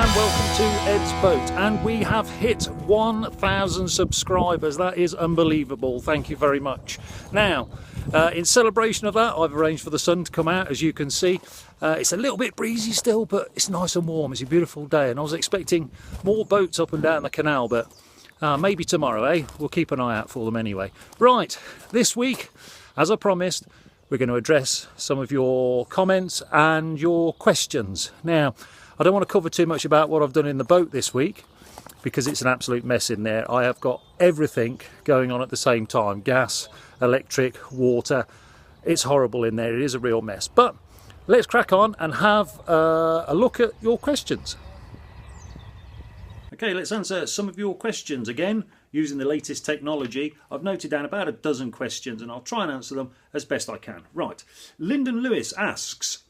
and welcome to Ed's Boat, and we have hit 1,000 subscribers. That is unbelievable. Thank you very much. Now, in celebration of that, I've arranged for the sun to come out. As you can see, it's a little bit breezy still, but it's nice and warm. It's a beautiful day, and I was expecting more boats up and down the canal, but maybe tomorrow, eh? We'll keep an eye out for them anyway. Right, this week, as I promised, we're going to address some of your comments and your questions. Now, I don't want to cover too much about what I've done in the boat this week because it's an absolute mess in there. I have got everything going on at the same time. Gas, electric, water. It's horrible in there. It is a real mess. But let's crack on and have a look at your questions. Okay, let's answer some of your questions again using the latest technology. I've noted down about a dozen questions and I'll try and answer them as best I can. Right, Lyndon Lewis asks,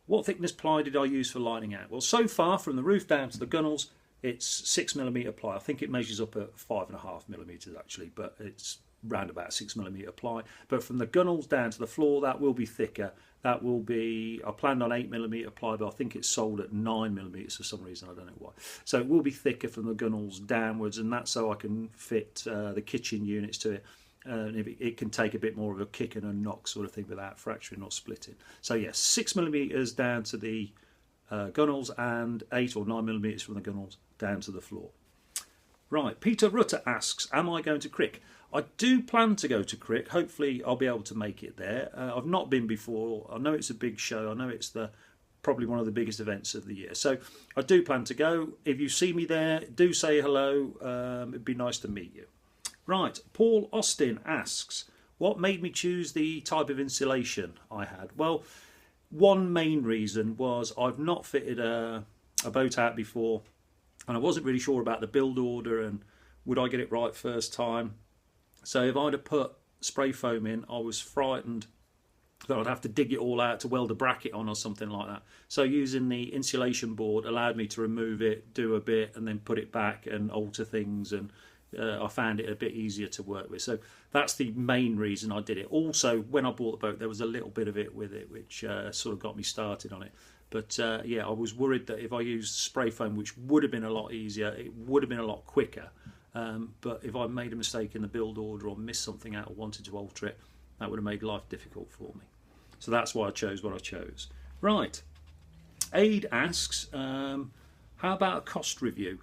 what thickness ply did I use for lining out? Well, so far from the roof down to the gunnels, it's 6mm ply. I think it measures up at 5.5mm actually, but it's round about 6mm ply. But from the gunnels down to the floor, that will be thicker. That will be, I planned on 8mm ply, but I think it's sold at 9mm for some reason, I don't know why. So it will be thicker from the gunnels downwards, and that's so I can fit the kitchen units to it. And it can take a bit more of a kick and a knock sort of thing without fracturing or splitting. So yes, 6mm down to the gunnels and 8 or 9mm from the gunnels down to the floor. Right, Peter Rutter asks, am I going to Crick? I do plan to go to Crick. Hopefully I'll be able to make it there. I've not been before. I know it's a big show. I know it's probably one of the biggest events of the year. So I do plan to go. If you see me there, do say hello. It'd be nice to meet you. Right, Paul Austin asks, what made me choose the type of insulation I had? Well, one main reason was I've not fitted a boat out before, and I wasn't really sure about the build order and would I get it right first time. So if I'd have put spray foam in, I was frightened that I'd have to dig it all out to weld a bracket on or something like that. So using the insulation board allowed me to remove it, do a bit, and then put it back and alter things, and I found it a bit easier to work with. So that's the main reason I did it. Also, when I bought the boat, there was a little bit of it with it, which sort of got me started on it. But yeah, I was worried that if I used spray foam, which would have been a lot easier, it would have been a lot quicker. But if I made a mistake in the build order or missed something out or wanted to alter it, that would have made life difficult for me. So that's why I chose what I chose. Right. Aid asks, how about a cost review?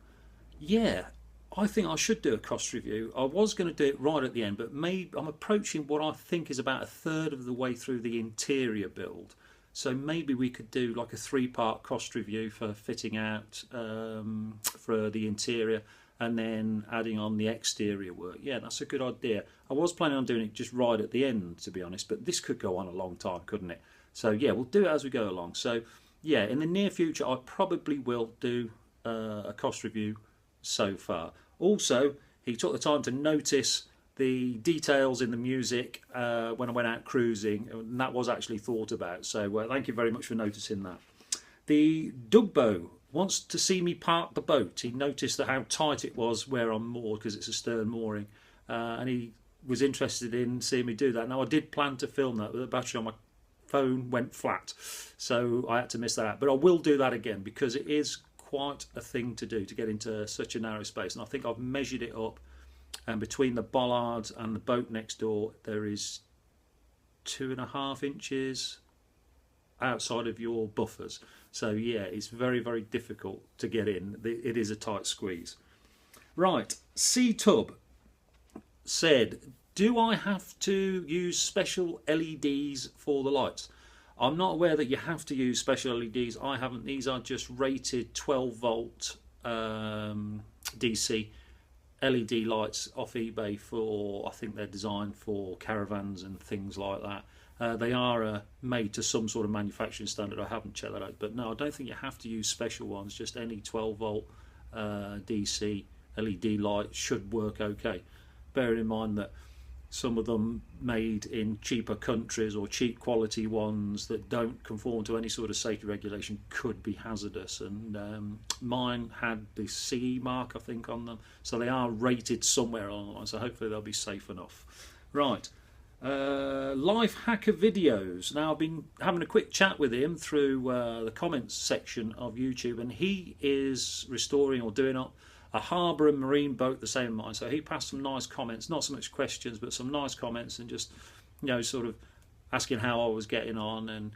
Yeah, I think I should do a cost review. I was going to do it right at the end, but maybe I'm approaching what I think is about a third of the way through the interior build. So maybe we could do like a 3-part cost review for fitting out for the interior and then adding on the exterior work. Yeah, that's a good idea. I was planning on doing it just right at the end, to be honest, but this could go on a long time, couldn't it? So yeah, we'll do it as we go along. So yeah, in the near future, I probably will do a cost review so far. Also, he took the time to notice the details in the music when I went out cruising, and that was actually thought about. So thank you very much for noticing that. The Dugbo wants to see me park the boat. He noticed how tight it was where I'm moored because it's a stern mooring, and he was interested in seeing me do that. Now, I did plan to film that, but the battery on my phone went flat, so I had to miss that out. But I will do that again because it is quite a thing to do to get into such a narrow space, and I think I've measured it up, and between the bollards and the boat next door there is 2.5 inches outside of your buffers. So yeah, it's very, very difficult to get in. It is a tight squeeze. Right, C-Tub said, do I have to use special LEDs for the lights? I'm not aware that you have to use special LEDs. I haven't. These are just rated 12 volt DC LED lights off eBay for, I think they're designed for caravans and things like that. They are made to some sort of manufacturing standard. I haven't checked that out, but no, I don't think you have to use special ones. Just any 12 volt DC LED light should work okay. Bearing in mind that some of them made in cheaper countries or cheap quality ones that don't conform to any sort of safety regulation could be hazardous, and mine had the CE mark, I think, on them, so they are rated somewhere along the line, so hopefully they'll be safe enough. Right, Life hacker videos. Now I've been having a quick chat with him through the comments section of YouTube, and he is restoring or doing up a harbour and marine boat the same as mine. So he passed some nice comments, not so much questions, but some nice comments, and just, you know, sort of asking how I was getting on, and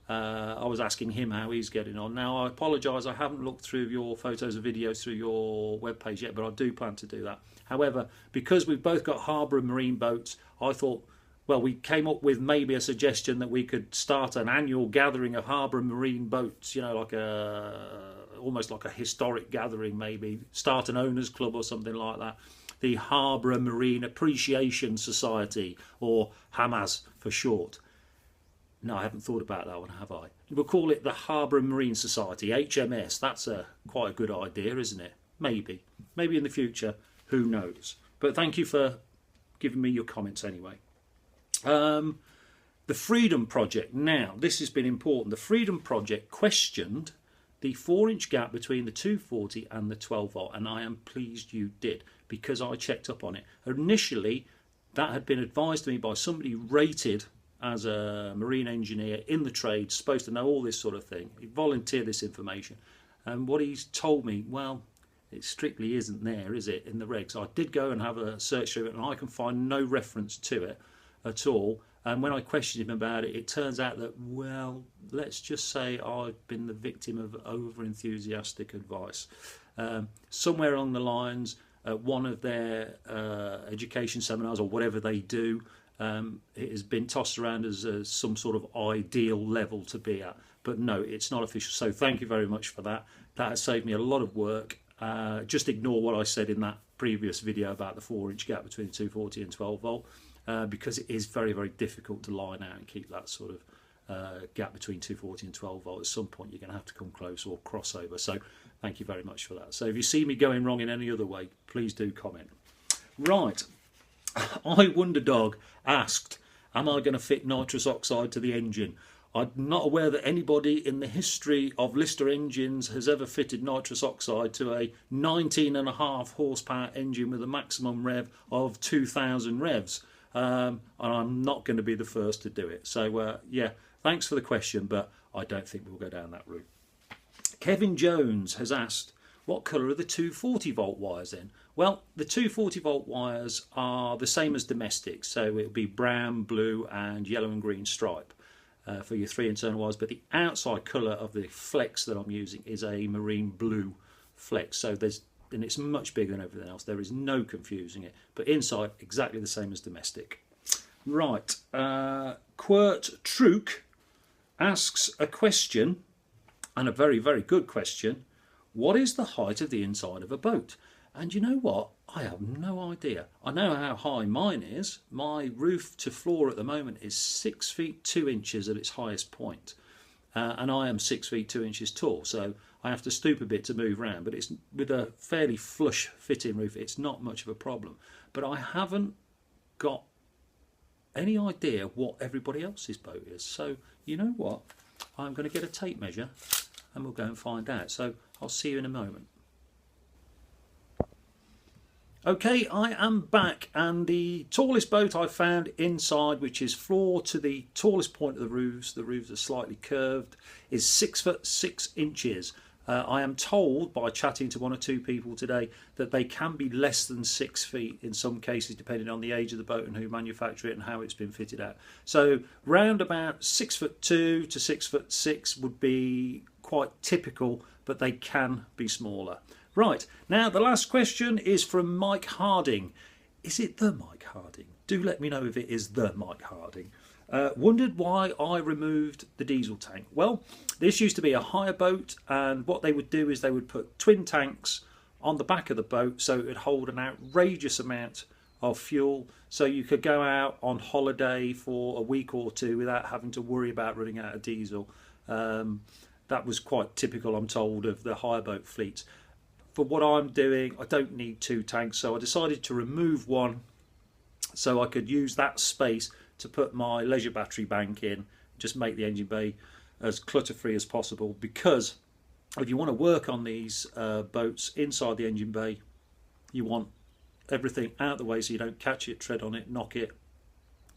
I was asking him how he's getting on. Now I apologise, I haven't looked through your photos and videos through your webpage yet, but I do plan to do that. However, because we've both got harbour and marine boats, I thought, well, we came up with maybe a suggestion that we could start an annual gathering of harbour and marine boats, you know, like almost like a historic gathering, maybe start an owners club or something like that. The Harbour and Marine Appreciation Society, or HAMAS for short. No, I haven't thought about that one, have I? We'll call it the Harbour and Marine Society, HMS. That's quite a good idea, isn't it? Maybe in the future, who knows? But thank you for giving me your comments anyway. The Freedom Project. Now, this has been important. The Freedom Project questioned the 4-inch gap between the 240 and the 12 volt, and I am pleased you did, because I checked up on it. Initially, that had been advised to me by somebody rated as a marine engineer in the trade, supposed to know all this sort of thing. He volunteered this information, and what he's told me, well, it strictly isn't there, is it, in the regs? I did go and have a search through it, and I can find no reference to it at all. And when I questioned him about it, it turns out that, well, let's just say I've been the victim of over-enthusiastic advice. Somewhere along the lines, at one of their education seminars or whatever they do, it has been tossed around as some sort of ideal level to be at. But no, it's not official. So thank you very much for that. That has saved me a lot of work. Just ignore what I said in that previous video about the 4-inch gap between 240 and 12 volt. Because it is very, very difficult to line out and keep that sort of gap between 240 and 12 volt. At some point you're going to have to come close or cross over. So thank you very much for that. So if you see me going wrong in any other way, please do comment. Right, I Wonder Dog asked, am I going to fit nitrous oxide to the engine? I'm not aware that anybody in the history of Lister engines has ever fitted nitrous oxide to a 19.5 horsepower engine with a maximum rev of 2,000 revs. And I'm not going to be the first to do it. So yeah, thanks for the question, but I don't think we'll go down that route. Kevin Jones has asked, what colour are the 240 volt wires in? Well, the 240 volt wires are the same as domestic, so it'll be brown, blue and yellow and green stripe for your 3 internal wires, but the outside colour of the flex that I'm using is a marine blue flex. So and it's much bigger than everything else. There is no confusing it. But inside, exactly the same as domestic. Right. Quirt Truk asks a question, and a very, very good question. What is the height of the inside of a boat? And you know what? I have no idea. I know how high mine is. My roof to floor at the moment is 6 feet 2 inches at its highest point. And I am 6 feet 2 inches tall, so I have to stoop a bit to move around, but it's with a fairly flush fitting roof, it's not much of a problem. But I haven't got any idea what everybody else's boat is. So you know what? I'm going to get a tape measure and we'll go and find out. So I'll see you in a moment. Okay, I am back, and the tallest boat I found inside, which is floor to the tallest point of the roofs are slightly curved, is 6 foot 6 inches. I am told by chatting to 1 or 2 people today that they can be less than 6 feet in some cases, depending on the age of the boat and who manufactured it and how it's been fitted out. So round about 6 foot 2 to 6 foot 6 would be quite typical, but they can be smaller. Right, now the last question is from Mike Harding. Is it the Mike Harding? Do let me know if it is the Mike Harding. Wondered why I removed the diesel tank. Well, this used to be a hire boat, and what they would do is they would put twin tanks on the back of the boat so it would hold an outrageous amount of fuel, so you could go out on holiday for a week or 2 without having to worry about running out of diesel. That was quite typical, I'm told, of the hire boat fleets. For what I'm doing, I don't need 2 tanks, so I decided to remove one so I could use that space to put my leisure battery bank in, just make the engine bay as clutter free as possible, because if you want to work on these boats inside the engine bay, you want everything out of the way so you don't catch it, tread on it, knock it,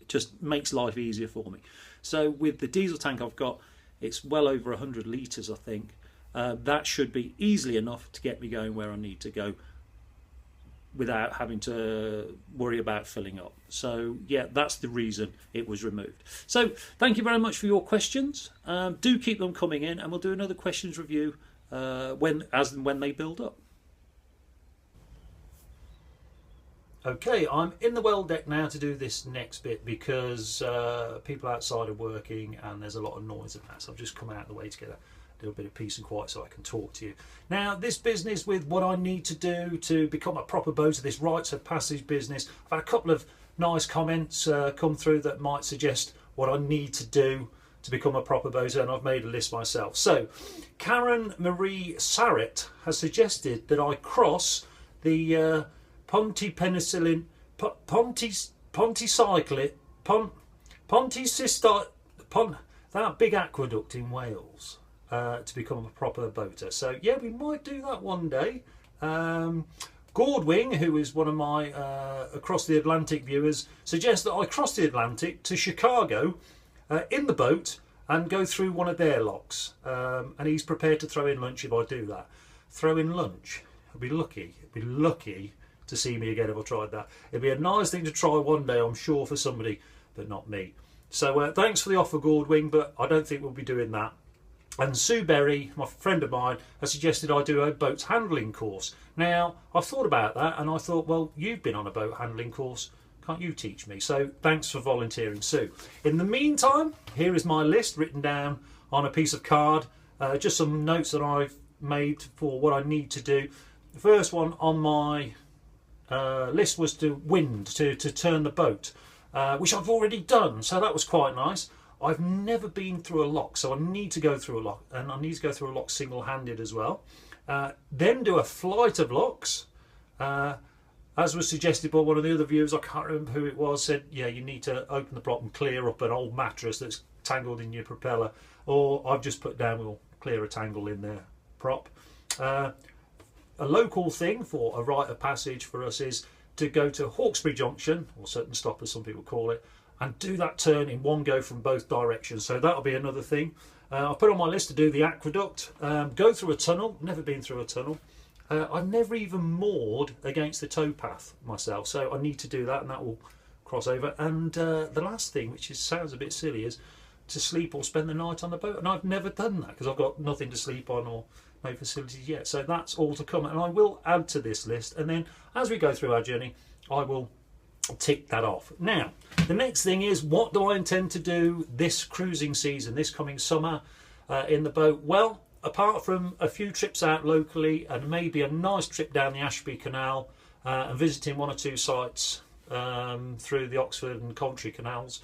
It just makes life easier for me. So with the diesel tank I've got, it's well over 100 litres, I think. That should be easily enough to get me going where I need to go without having to worry about filling up. So yeah, that's the reason it was removed. So thank you very much for your questions. Do keep them coming in, and we'll do another questions review when they build up. Okay, I'm in the well deck now to do this next bit because people outside are working and there's a lot of noise and that. So I've just come out of the way to get a little bit of peace and quiet so I can talk to you. Now, this business with what I need to do to become a proper boater, this rites of passage business, I've had a couple of nice comments come through that might suggest what I need to do to become a proper boater, and I've made a list myself. So, Karen Marie Sarrett has suggested that I cross the Pontycyclid, that big aqueduct in Wales, to become a proper boater. So yeah, we might do that one day. Gordwing, who is one of my Across the Atlantic viewers, suggests that I cross the Atlantic to Chicago in the boat and go through one of their locks. And he's prepared to throw in lunch if I do that. Throw in lunch. I'd be lucky to see me again if I tried that. It'd be a nice thing to try one day, I'm sure, for somebody, but not me. So thanks for the offer, Gordwing, but I don't think we'll be doing that. And Sue Berry, my friend of mine, has suggested I do a boat handling course. Now, I've thought about that and I thought, well, you've been on a boat handling course. Can't you teach me? So thanks for volunteering, Sue. In the meantime, here is my list written down on a piece of card. Just some notes that I've made for what I need to do. The first one on my list was to turn the boat, which I've already done. So that was quite nice. I've never been through a lock, so I need to go through a lock, and I need to go through a lock single-handed as well. Then do a flight of locks, as was suggested by one of the other viewers. I can't remember who it was. Said, yeah, you need to open the prop and clear up an old mattress that's tangled in your propeller, or I've just put down, we'll clear a tangle in their prop. A local thing for a rite of passage for us is to go to Hawkesbury Junction, or Certain Stop as some people call it, and do that turn in one go from both directions. So that'll be another thing. I've put on my list to do the aqueduct, go through a tunnel. Never been through a tunnel. I've never even moored against the towpath myself, so I need to do that, and that will cross over. And the last thing, which sounds a bit silly, is to sleep or spend the night on the boat. And I've never done that because I've got nothing to sleep on or no facilities yet. So that's all to come, and I will add to this list. And then as we go through our journey, I will tick that off. Now, the next thing is, what do I intend to do this cruising season, this coming summer in the boat? Well, apart from a few trips out locally and maybe a nice trip down the Ashby Canal and visiting one or two sites through the Oxford and Coventry canals,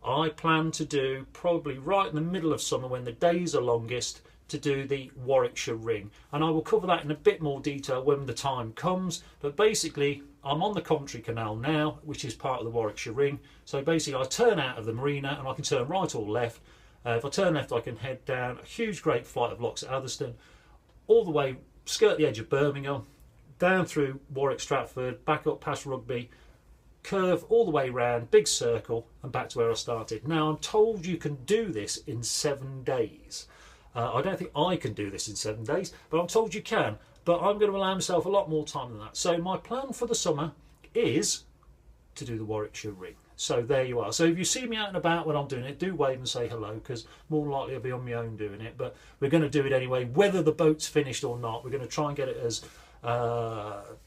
I plan to do, probably right in the middle of summer when the days are longest, to do the Warwickshire Ring. And I will cover that in a bit more detail when the time comes. But basically, I'm on the Coventry Canal now, which is part of the Warwickshire Ring. So basically, I turn out of the marina and I can turn right or left. If I turn left, I can head down a huge, great flight of locks at Atherstone, all the way, skirt the edge of Birmingham, down through Warwick, Stratford, back up past Rugby, curve all the way round, big circle, and back to where I started. Now, I'm told you can do this in 7 days. I don't think I can do this in 7 days, but I'm told you can. But I'm going to allow myself a lot more time than that. So my plan for the summer is to do the Warwickshire Ring. So there you are. So if you see me out and about when I'm doing it, do wave and say hello, because more likely I'll be on my own doing it. But we're going to do it anyway, whether the boat's finished or not. We're going to try and get it as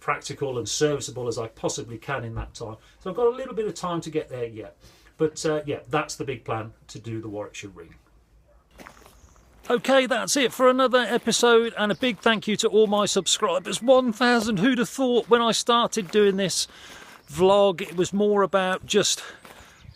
practical and serviceable as I possibly can in that time. So I've got a little bit of time to get there yet. But yeah, that's the big plan, to do the Warwickshire Ring. Okay, that's it for another episode, and a big thank you to all my subscribers. 1,000, who'd have thought when I started doing this vlog it was more about just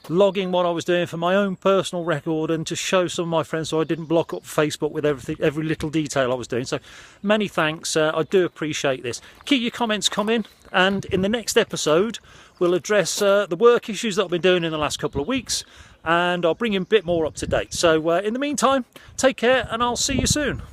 logging what I was doing for my own personal record and to show some of my friends so I didn't block up Facebook with every little detail I was doing. So many thanks, I do appreciate this. Keep your comments coming, and in the next episode we'll address the work issues that I've been doing in the last couple of weeks, and I'll bring you a bit more up to date. So in the meantime, take care, and I'll see you soon.